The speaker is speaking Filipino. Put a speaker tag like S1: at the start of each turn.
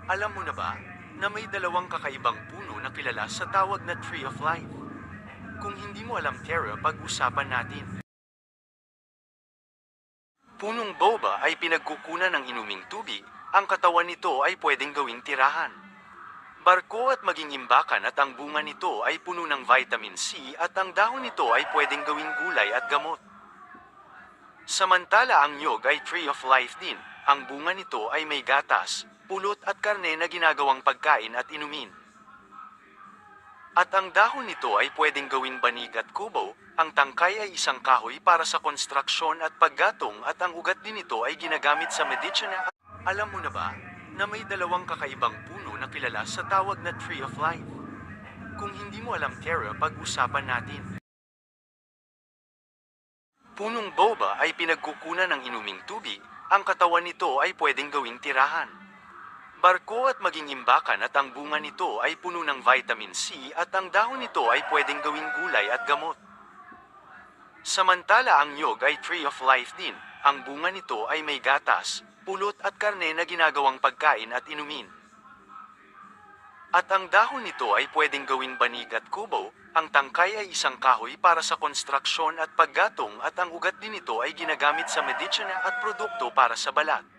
S1: Alam mo na ba, na may dalawang kakaibang puno na kilala sa tawag na Tree of Life? Kung hindi mo alam Tara, pag-usapan natin. Punong boba ay pinagkukunan ng inuming tubig, ang katawan nito ay pwedeng gawing tirahan. Barko at maging imbakan at ang bunga nito ay puno ng vitamin C at ang dahon nito ay pwedeng gawing gulay at gamot. Samantala ang nyog ay Tree of Life din, ang bunga nito ay may gatas, pulot at karne na ginagawang pagkain at inumin. At ang dahon nito ay pwedeng gawing banig at kubo, ang tangkay ay isang kahoy para sa konstruksyon at paggatong at ang ugat din nito ay ginagamit sa medicina. Alam mo na ba, na may dalawang kakaibang puno na kilala sa tawag na Tree of Life? Kung hindi mo alam Tara, pag-usapan natin. Punong boba ay pinagkukunan ng inuming tubig, ang katawan nito ay pwedeng gawing tirahan. Barko at maging imbakan at ang bunga nito ay puno ng vitamin C at ang dahon nito ay pwedeng gawing gulay at gamot. Samantala ang nyog ay Tree of Life din, ang bunga nito ay may gatas, pulot at karne na ginagawang pagkain at inumin. At ang dahon nito ay pwedeng gawing banig at kubo, ang tangkay ay isang kahoy para sa konstruksyon at paggatong at ang ugat din nito ay ginagamit sa medicina at produkto para sa balat.